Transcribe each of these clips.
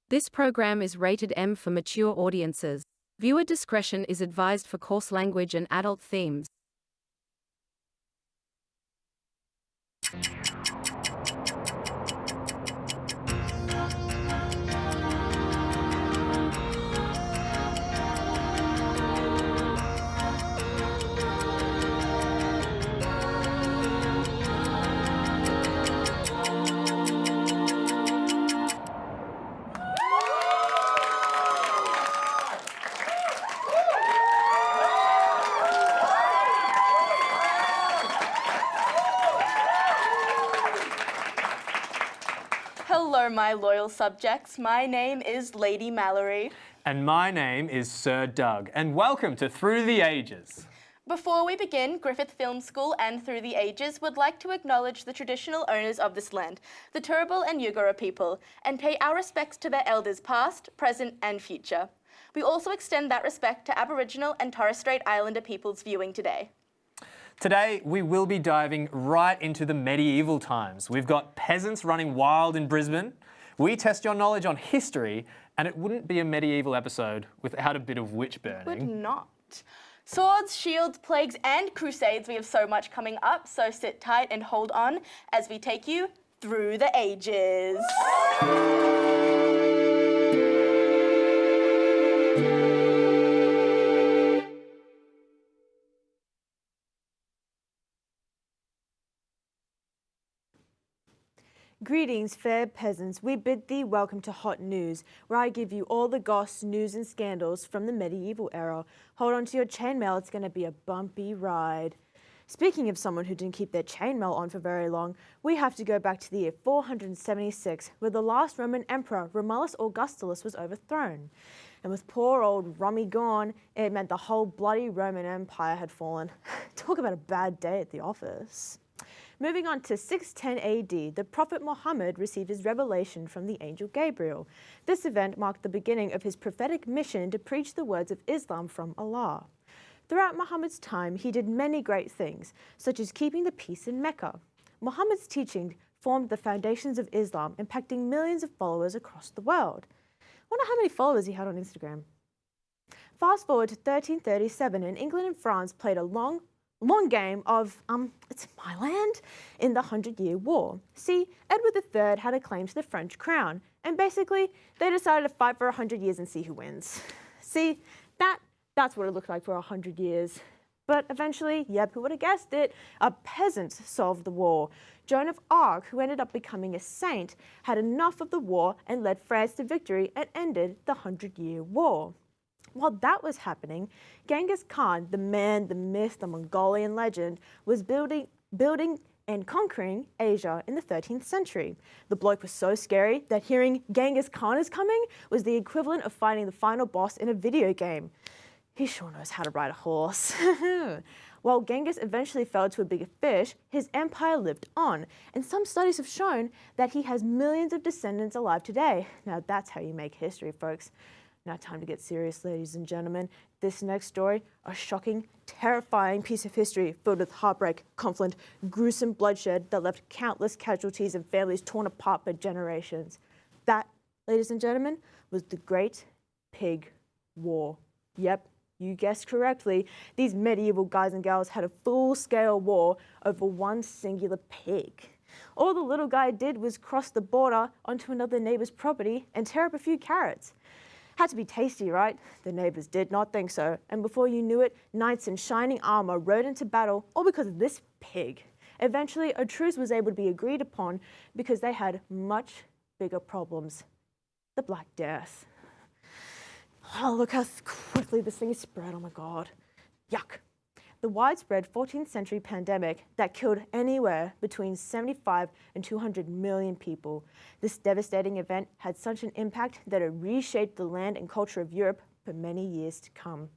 This program is rated M for mature audiences. Viewer discretion is advised for coarse language and adult themes. Hello, my loyal subjects. My name is Lady Mallory. And my name is Sir Doug, and welcome to Through the Ages. Before we begin, Griffith Film School and Through the Ages would like to acknowledge the traditional owners of this land, the Turrbal and Yugara people, and pay our respects to their elders past, present and future. We also extend that respect to Aboriginal and Torres Strait Islander peoples viewing today. Today, we will be diving right into the medieval times. We've got peasants running wild in Brisbane. We test your knowledge on history, and it wouldn't be a medieval episode without a bit of witch burning. Would not. Swords, shields, plagues and crusades, we have so much coming up, so sit tight and hold on as we take you through the ages. Greetings, fair peasants. We bid thee welcome to Hot News, where I give you all the goss, news and scandals from the medieval era. Hold on to your chainmail, it's going to be a bumpy ride. Speaking of someone who didn't keep their chainmail on for very long, we have to go back to the year 476, where the last Roman emperor, Romulus Augustulus, was overthrown. And with poor old Rummy gone, it meant the whole bloody Roman Empire had fallen. Talk about a bad day at the office. Moving on to 610 AD, the Prophet Muhammad received his revelation from the angel Gabriel. This event marked the beginning of his prophetic mission to preach the words of Islam from Allah. Throughout Muhammad's time, he did many great things, such as keeping the peace in Mecca. Muhammad's teaching formed the foundations of Islam, impacting millions of followers across the world. I wonder how many followers he had on Instagram. Fast forward to 1337, and England and France played a long game of, it's my land, in the 100-Year War. See, Edward III had a claim to the French crown, and basically, they decided to fight for 100 years and see who wins. See, that's what it looked like for 100 years. But eventually, yep, who would have guessed it, a peasant solved the war. Joan of Arc, who ended up becoming a saint, had enough of the war and led France to victory and ended the 100-Year War. While that was happening, Genghis Khan, the man, the myth, the Mongolian legend, was building and conquering Asia in the 13th century. The bloke was so scary that hearing Genghis Khan is coming was the equivalent of fighting the final boss in a video game. He sure knows how to ride a horse. While Genghis eventually fell to a bigger fish, his empire lived on, and some studies have shown that he has millions of descendants alive today. Now that's how you make history, folks. Now time to get serious, ladies and gentlemen. This next story, a shocking, terrifying piece of history filled with heartbreak, conflict, gruesome bloodshed that left countless casualties and families torn apart by generations. That, ladies and gentlemen, was the Great Pig War. Yep, you guessed correctly. These medieval guys and gals had a full-scale war over one singular pig. All the little guy did was cross the border onto another neighbor's property and tear up a few carrots. Had to be tasty, right? The neighbors did not think so, and before you knew it, knights in shining armor rode into battle, all because of this pig. Eventually, a truce was able to be agreed upon because they had much bigger problems. The Black Death. Oh, look how quickly this thing is spread, oh my God. Yuck. The widespread 14th century pandemic that killed anywhere between 75 and 200 million people. This devastating event had such an impact that it reshaped the land and culture of Europe for many years to come.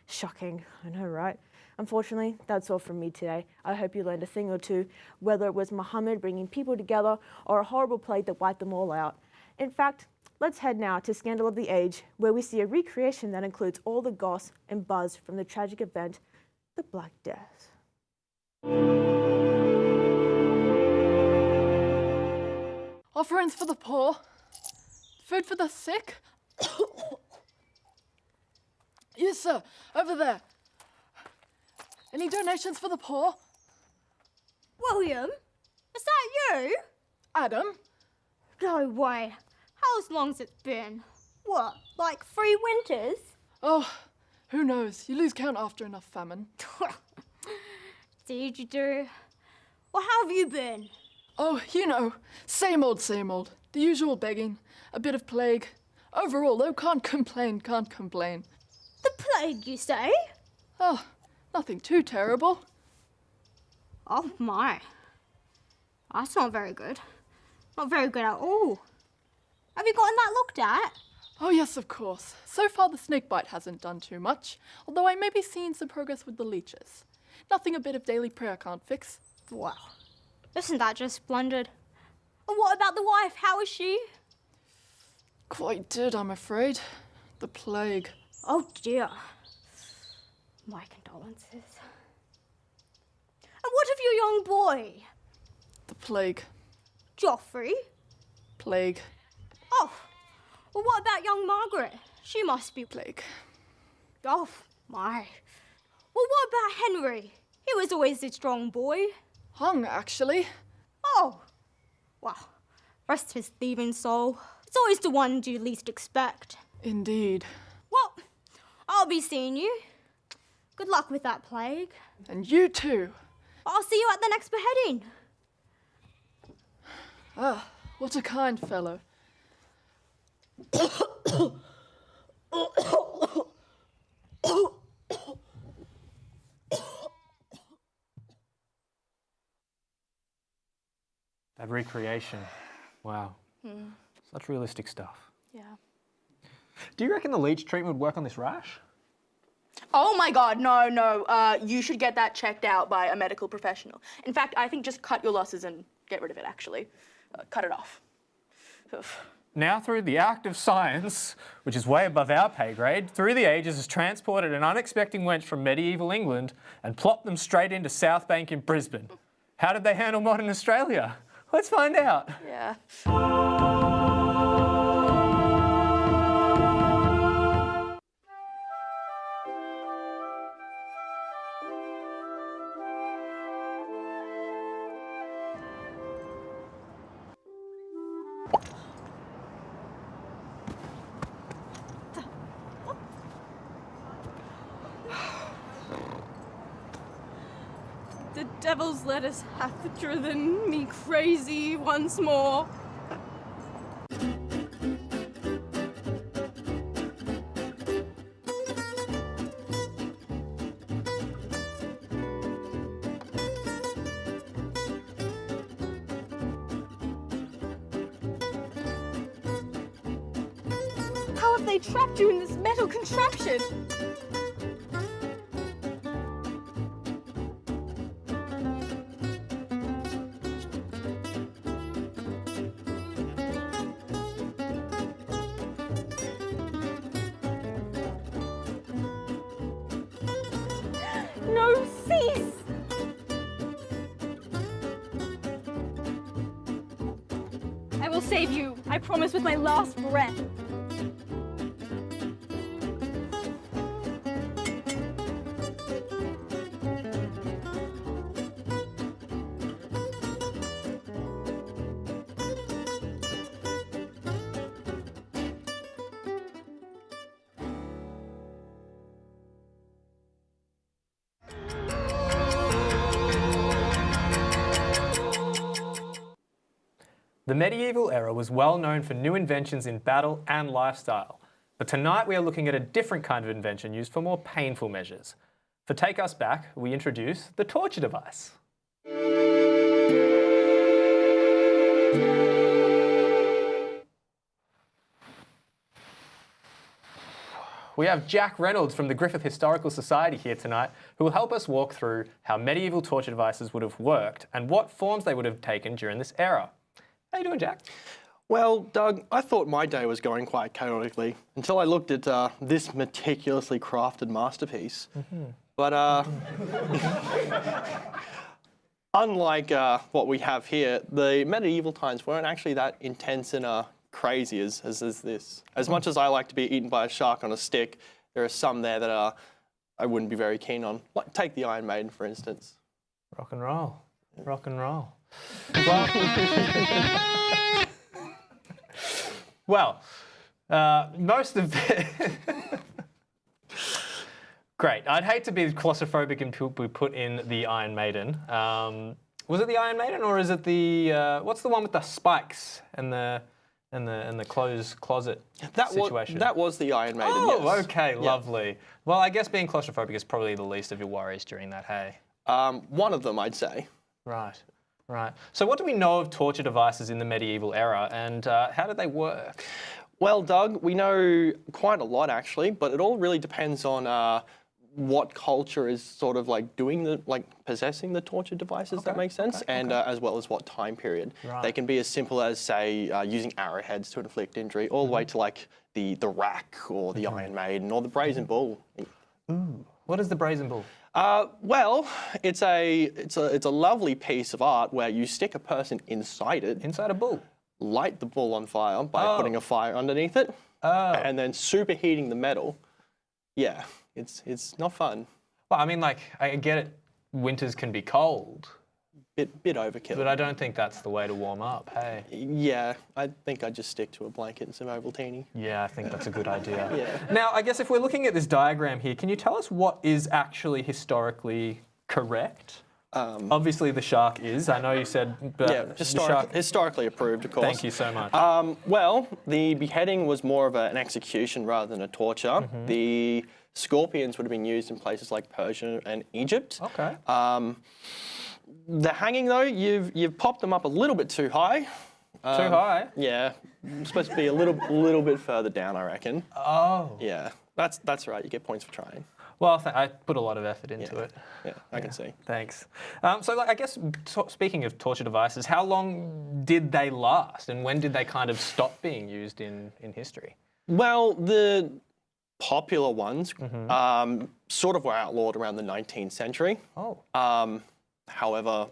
Shocking, I know, right? Unfortunately, that's all from me today. I hope you learned a thing or two, whether it was Muhammad bringing people together or a horrible plague that wiped them all out. In fact, let's head now to Scandal of the Age, where we see a recreation that includes all the goss and buzz from the tragic event, the Black Death. Offerings for the poor. Food for the sick? Yes, sir. Over there. Any donations for the poor? William? Is that you? Adam? No way. How long's it been? What, like 3 winters? Oh, who knows? You lose count after enough famine. Did you do? Well, how have you been? Oh, you know, same old, same old. The usual begging, a bit of plague. Overall, though, can't complain, can't complain. The plague, you say? Oh, nothing too terrible. Oh my. That's not very good. Not very good at all. Have you gotten that looked at? Oh yes, of course. So far the snakebite hasn't done too much, although I may be seeing some progress with the leeches. Nothing a bit of daily prayer can't fix. Wow. Isn't that just splendid? And what about the wife? How is she? Quite dead, I'm afraid. The plague. Oh dear. My condolences. And what of your young boy? The plague. Joffrey? Plague. Oh, well what about young Margaret? She must be... Plague. Oh, my. Well, what about Henry? He was always a strong boy. Hwang, actually. Oh, well, rest his thieving soul. It's always the ones you least expect. Indeed. Well, I'll be seeing you. Good luck with that plague. And you too. I'll see you at the next beheading. Ah, what a kind fellow. That recreation. Wow. Such realistic stuff. Yeah. Do you reckon the leech treatment would work on this rash? Oh my God, no. You should get that checked out by a medical professional. In fact, I think just cut your losses and get rid of it, actually. Cut it off. Oof. Now, through the act of science, which is way above our pay grade, Through the Ages has transported an unexpected wench from medieval England and plopped them straight into South Bank in Brisbane. How did they handle modern Australia? Let's find out. Yeah. The devil's lettuce hath driven me crazy once more. How have they trapped you in this metal contraption? No, cease! I will save you, I promise, with my last breath. The medieval era was well known for new inventions in battle and lifestyle, but tonight we are looking at a different kind of invention used for more painful measures. To take us back, we introduce the torture device. We have Jack Reynolds from the Griffith Historical Society here tonight, who will help us walk through how medieval torture devices would have worked and what forms they would have taken during this era. How you doing, Jack? Well, Doug, I thought my day was going quite chaotically until I looked at this meticulously crafted masterpiece. But unlike what we have here, the medieval times weren't actually that intense in crazy as this. As much as I like to be eaten by a shark on a stick, there are some there that I wouldn't be very keen on. Like, take the Iron Maiden, for instance. Rock and roll. Rock and roll. Well, most of the... Great. I'd hate to be claustrophobic and be put in the Iron Maiden. Was it the Iron Maiden, or is it the what's the one with the spikes and the closed closet situation? That was the Iron Maiden. Oh, yes. okay, lovely. Well, I guess being claustrophobic is probably the least of your worries during that. Hey. One of them, I'd say. Right. Right. So, what do we know of torture devices in the medieval era, and how did they work? Well, Doug, we know quite a lot actually, but it all really depends on what culture is sort of like possessing the torture devices. Okay, that makes sense, and as well as what time period. Right. They can be as simple as, say, using arrowheads to inflict injury, all the way to like the rack or the Iron Maiden or the brazen bull. Ooh. What is the brazen bull? Well, it's a lovely piece of art where you stick a person inside it. Inside a bull? Light the bull on fire by putting a fire underneath it, and then superheating the metal. Yeah, it's not fun. Well, I mean, like, I get it. Winters can be cold. Bit overkill. But I don't think that's the way to warm up, hey? Yeah, I think I'd just stick to a blanket and some Ovaltine. Yeah, I think that's a good idea. Yeah. Now, I guess if we're looking at this diagram here, can you tell us what is actually historically correct? Obviously, the shark is. I know you said... historically approved, of course. Thank you so much. Well, the beheading was more of an execution rather than a torture. The scorpions would have been used in places like Persia and Egypt. Okay. The hanging, though, you've popped them up a little bit too high. Too high? Yeah. Supposed to be a little bit further down, I reckon. Oh. Yeah. That's right. You get points for trying. Well, I put a lot of effort into it. Yeah, I can see. Thanks. So, like, I guess, speaking of torture devices, how long did they last, and when did they kind of stop being used in history? Well, the popular ones sort of were outlawed around the 19th century. Oh. However,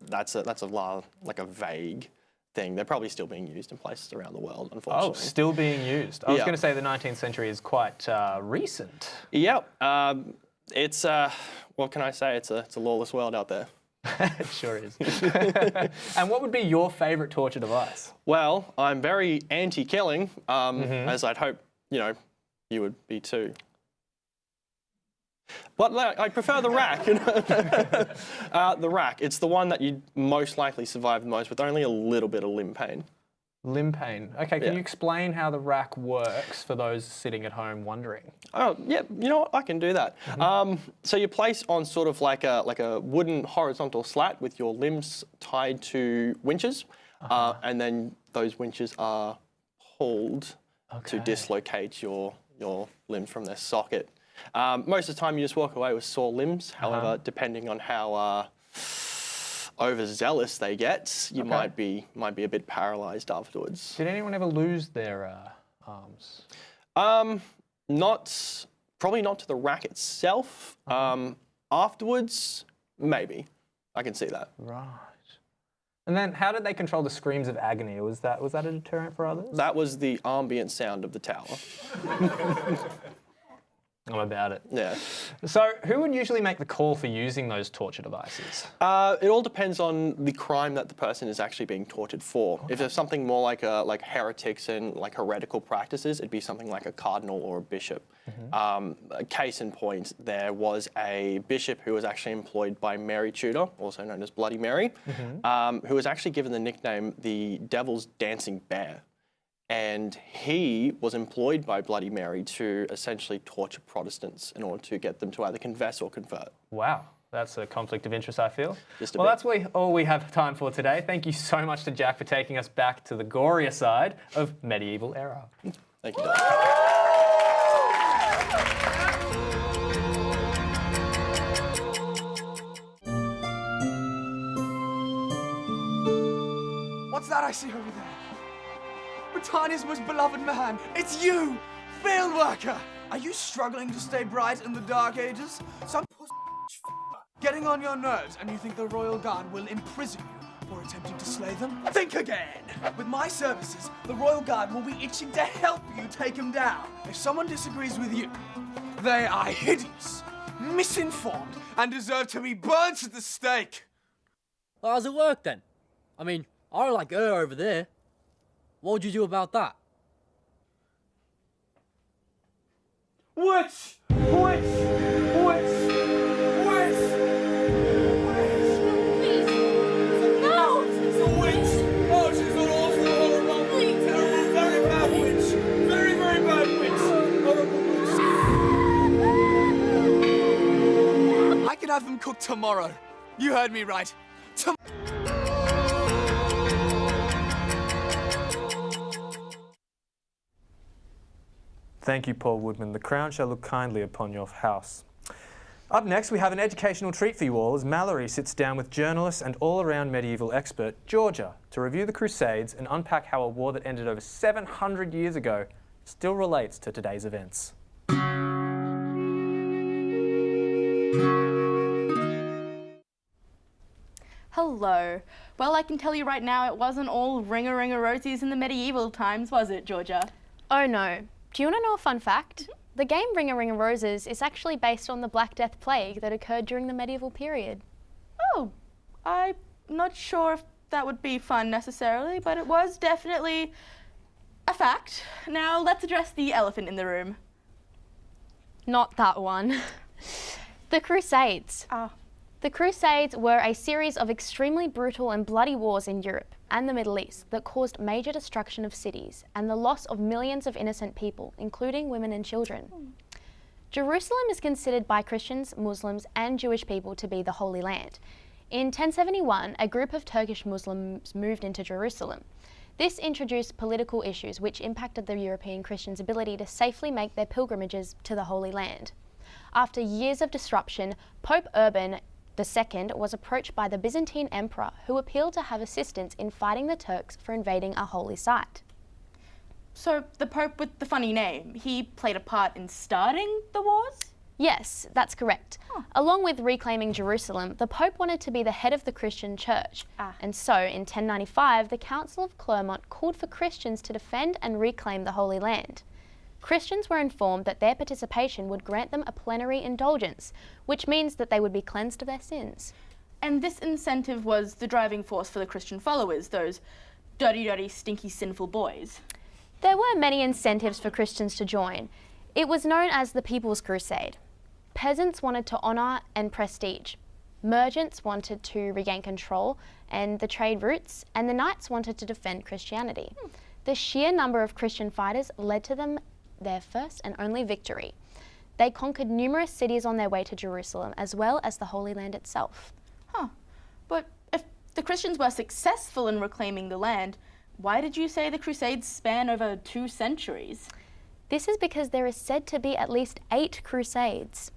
that's a vague thing. They're probably still being used in places around the world, unfortunately. Oh, still being used. I was going to say the 19th century is quite recent. Yep. It's what can I say? It's a lawless world out there. It sure is. And what would be your favourite torture device? Well, I'm very anti-killing, as I'd hope you would be too. But I prefer the rack. The rack. It's the one that you'd most likely survive the most with only a little bit of limb pain. Limb pain. Okay, can you explain how the rack works for those sitting at home wondering? Oh, yeah, you know what? I can do that. So you place on sort of like a wooden horizontal slat with your limbs tied to winches, and then those winches are pulled to dislocate your limbs from their socket. Most of the time you just walk away with sore limbs. However, depending on how overzealous they get, you might be a bit paralysed afterwards. Did anyone ever lose their arms? Probably not to the rack itself. Afterwards, maybe. I can see that. Right. And then how did they control the screams of agony? Was that a deterrent for others? That was the ambient sound of the tower. I'm about it. Yeah. So who would usually make the call for using those torture devices? It all depends on the crime that the person is actually being tortured for. Okay. If there's something more like heretics and like heretical practices, it'd be something like a cardinal or a bishop. Case in point, there was a bishop who was actually employed by Mary Tudor, also known as Bloody Mary, who was actually given the nickname the Devil's Dancing Bear. And he was employed by Bloody Mary to essentially torture Protestants in order to get them to either confess or convert. Wow, that's a conflict of interest, I feel. Just a bit. That's all we have time for today. Thank you so much to Jack for taking us back to the gorier side of medieval era. Thank you, Doug. What's that I see over there? Britannia's most beloved man. It's you, field worker. Are you struggling to stay bright in the dark ages? Some getting on your nerves, and you think the royal guard will imprison you before attempting to slay them? Think again! With my services, the Royal Guard will be itching to help you take them down. If someone disagrees with you, they are hideous, misinformed, and deserve to be burnt at the stake. How does it work then? I mean, I don't like her over there. What would you do about that? Witch! Witch! Witch! Witch! Please. No! She's a witch! Oh, she's an awful, horrible, terrible, very bad witch! Very, very bad witch! Horrible witch! I can have them cooked tomorrow. You heard me right. Thank you, Paul Woodman. The Crown shall look kindly upon your house. Up next, we have an educational treat for you all as Mallory sits down with journalist and all-around medieval expert Georgia to review the Crusades and unpack how a war that ended over 700 years ago still relates to today's events. Hello. Well, I can tell you right now, it wasn't all ring-a-ring-a-rosies in the medieval times, was it, Georgia? Oh no. Do you want to know a fun fact? The game Ring a Ring of Roses is actually based on the Black Death plague that occurred during the medieval period. Oh, I'm not sure if that would be fun necessarily, but it was definitely a fact. Now let's address the elephant in the room. Not that one. The Crusades. The Crusades were a series of extremely brutal and bloody wars in Europe and the Middle East that caused major destruction of cities and the loss of millions of innocent people, including women and children. Jerusalem is considered by Christians, Muslims, and Jewish people to be the Holy Land. In 1071, a group of Turkish Muslims moved into Jerusalem. This introduced political issues which impacted the European Christians' ability to safely make their pilgrimages to the Holy Land. After years of disruption, Pope Urban II was approached by the Byzantine Emperor, who appealed to have assistance in fighting the Turks for invading a holy site. So the Pope with the funny name, he played a part in starting the wars? Yes, that's correct. Along with reclaiming Jerusalem, the Pope wanted to be the head of the Christian Church. And so, in 1095, the Council of Clermont called for Christians to defend and reclaim the Holy Land. Christians were informed that their participation would grant them a plenary indulgence, which means that they would be cleansed of their sins. And this incentive was the driving force for the Christian followers, those dirty, stinky, sinful boys. There were many incentives for Christians to join. It was known as the People's Crusade. Peasants wanted to honour and prestige. Merchants wanted to regain control and the trade routes, and the knights wanted to defend Christianity. The sheer number of Christian fighters led to them their first and only victory. They conquered numerous cities on their way to Jerusalem, as well as the Holy Land itself. But if the Christians were successful in reclaiming the land, why did you say the Crusades span over 2 centuries? This is because there is said to be at least 8 Crusades.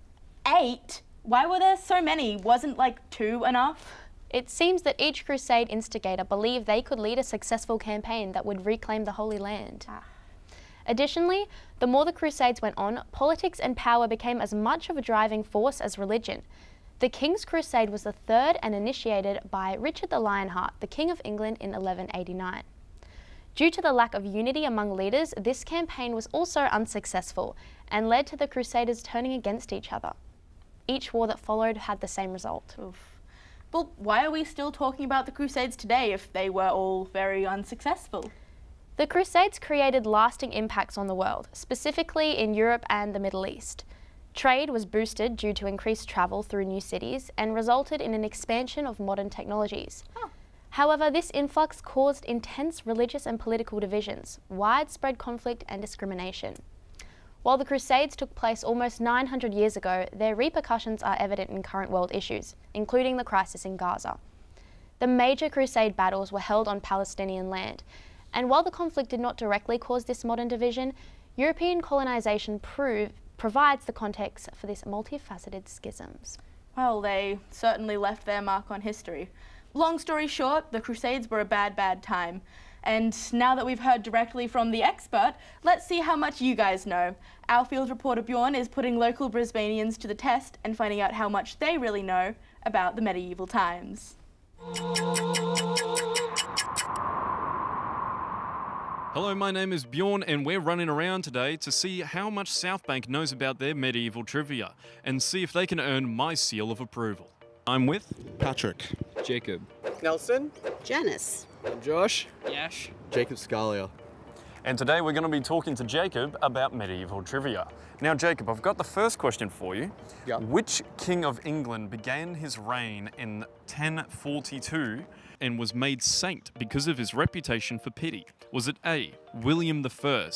8? Why were there so many? Wasn't like 2 enough? It seems that each Crusade instigator believed they could lead a successful campaign that would reclaim the Holy Land. Additionally, the more the Crusades went on, politics and power became as much of a driving force as religion. The King's Crusade was the third and initiated by Richard the Lionheart, the King of England, in 1189. Due to the lack of unity among leaders, this campaign was also unsuccessful and led to the Crusaders turning against each other. Each war that followed had the same result. Well, why are we still talking about the Crusades today if they were all very unsuccessful? The Crusades created lasting impacts on the world, specifically in Europe and the Middle East. Trade was boosted due to increased travel through new cities and resulted in an expansion of modern technologies. However, this influx caused intense religious and political divisions, widespread conflict and discrimination. While the Crusades took place almost 900 years ago, their repercussions are evident in current world issues, including the crisis in Gaza. The major Crusade battles were held on Palestinian land, and while the conflict did not directly cause this modern division, European colonisation provides the context for these multifaceted schisms. Well, they certainly left their mark on history. Long story short, the Crusades were a bad time. And now that we've heard directly from the expert, let's see how much you guys know. Our field reporter Bjorn is putting local Brisbaneans to the test and finding out how much they really know about the medieval times. Hello, my name is Bjorn and we're running around today to see how much Southbank knows about their medieval trivia and see if they can earn my seal of approval. I'm with Patrick. Jacob. Nelson. Janice. Josh. Yash. Jacob Scalia. And today we're going to be talking to Jacob about medieval trivia. Now, Jacob, I've got the first question for you. Yeah. Which king of England began his reign in 1042 and was made saint because of his reputation for pity? Was it A, William I,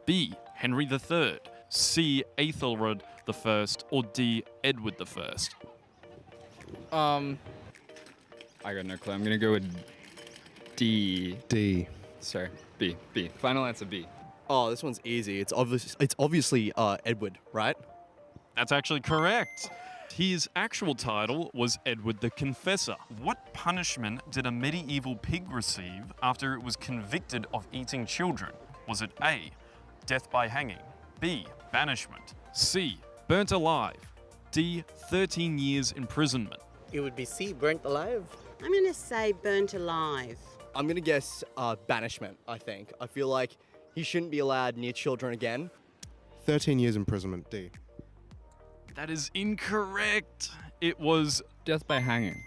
B, Henry III, C, Aethelred I, or D, Edward I? I got no clue. I'm gonna go with D. D. Sorry, B. Final answer B. Oh, this one's easy. It's obviously Edward, right? That's actually correct. His actual title was Edward the Confessor. What punishment did a medieval pig receive after it was convicted of eating children? Was it A, death by hanging, B, banishment, C, burnt alive, D, 13 years imprisonment? It would be C, burnt alive. I'm going to say burnt alive. I'm gonna guess banishment, I think. I feel like he shouldn't be allowed near children again. 13 years imprisonment, D. That is incorrect. It was death by hanging.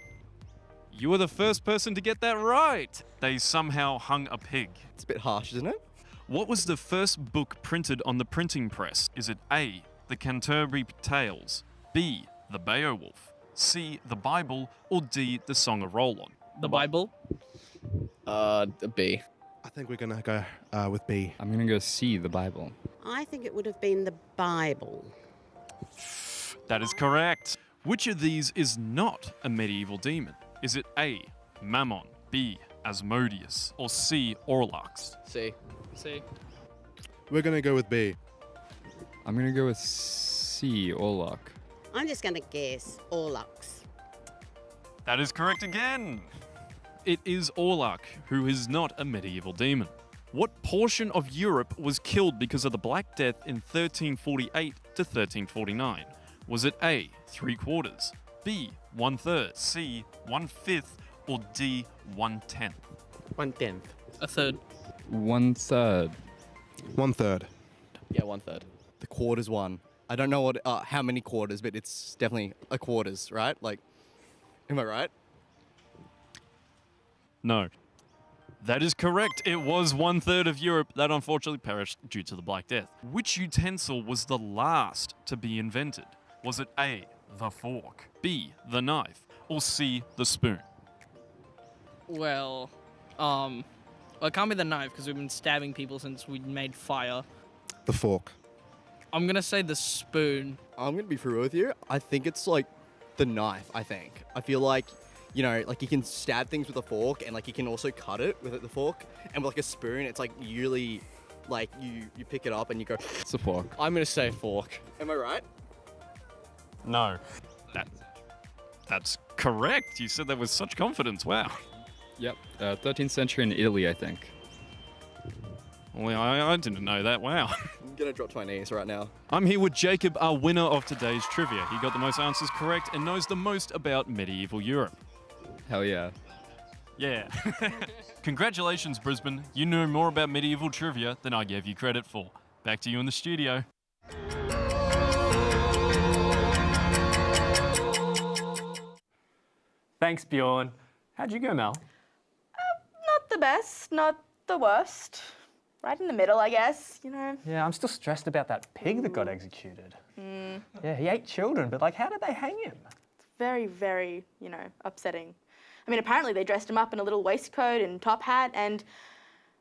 You were the first person to get that right. They somehow hung a pig. It's a bit harsh, isn't it? What was the first book printed on the printing press? Is it A, the Canterbury Tales, B, the Beowulf, C, the Bible, or D, the Song of Roland? The Bible? B. I think we're gonna go with B. I'm gonna go C, the Bible. I think it would have been the Bible. That is correct. Which of these is not a medieval demon? Is it A, Mammon, B, Asmodeus, or C, Orlux? C. We're gonna go with B. I'm gonna go with C, Orlok. I'm just going to guess Orlux. That is correct again. It is Orluk, who is not a medieval demon. What portion of Europe was killed because of the Black Death in 1348 to 1349? Was it A, 3/4, B, 1/3, C, 1/5, or D, 1/10? 1/10. A third. 1/3. 1/3. Yeah, 1/3. The quarters one. I don't know what how many quarters, but it's definitely a quarters, right? Like, am I right? No. That is correct. It was 1/3 of Europe that unfortunately perished due to the Black Death. Which utensil was the last to be invented? Was it A, the fork, B, the knife, or C, the spoon? Well, it can't be the knife because we've been stabbing people since we made fire. The fork. I'm gonna say the spoon. I'm gonna be for real with you. I think it's like the knife. I feel like, you know, like you can stab things with a fork and like you can also cut it with the fork. And with like a spoon, it's like usually like you pick it up and you go. It's a fork. I'm gonna say fork. Am I right? No. That's correct. You said that with such confidence. Wow. Yep. 13th century in Italy, I think. Well, I didn't know that. Wow. I'm gonna drop to my knees right now. I'm here with Jacob, our winner of today's trivia. He got the most answers correct and knows the most about medieval Europe. Hell yeah. Yeah. Congratulations, Brisbane. You know more about medieval trivia than I gave you credit for. Back to you in the studio. Thanks, Bjorn. How'd you go, Mel? Not the best, not the worst. Right in the middle, I guess, you know. Yeah, I'm still stressed about that pig that got executed. Yeah, he ate children, but like, how did they hang him? It's very, very, you know, upsetting. I mean, apparently they dressed him up in a little waistcoat and top hat, and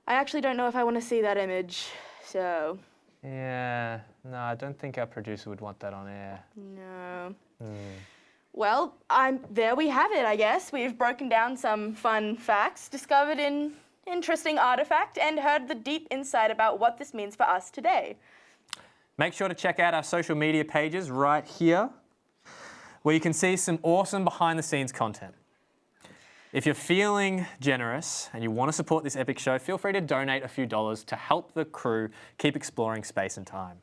I actually don't know if I want to see that image, so... Yeah, no, I don't think our producer would want that on air. No. Well, there we have it, I guess. We've broken down some fun facts, discovered an interesting artifact, and heard the deep insight about what this means for us today. Make sure to check out our social media pages right here, where you can see some awesome behind-the-scenes content. If you're feeling generous and you want to support this epic show, feel free to donate a few dollars to help the crew keep exploring space and time.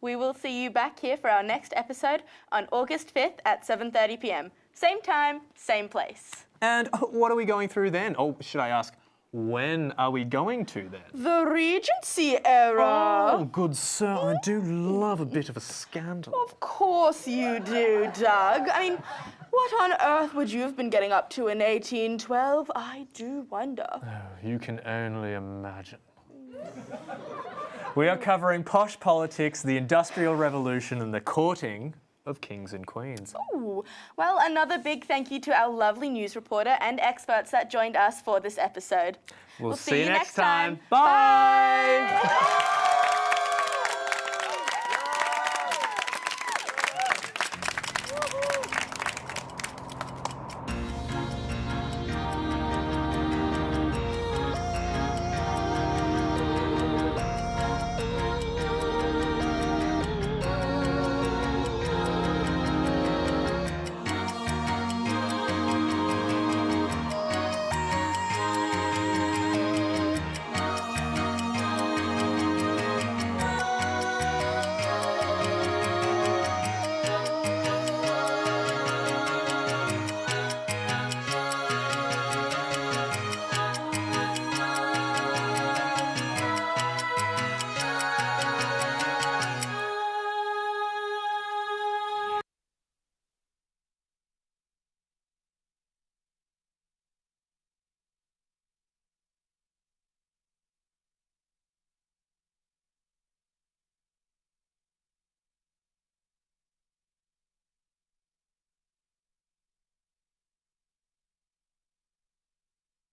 We will see you back here for our next episode on August 5th at 7:30 p.m. Same time, same place. And what are we going through then? Oh, should I ask, When are we going to then? The Regency era. Oh, good sir, I do love a bit of a scandal. Of course you do, Doug. I mean, what on earth would you have been getting up to in 1812? I do wonder. Oh, you can only imagine. We are covering posh politics, the Industrial Revolution, and the courting of kings and queens. Ooh. Well, another big thank you to our lovely news reporter and experts that joined us for this episode. We'll see you next time. Bye.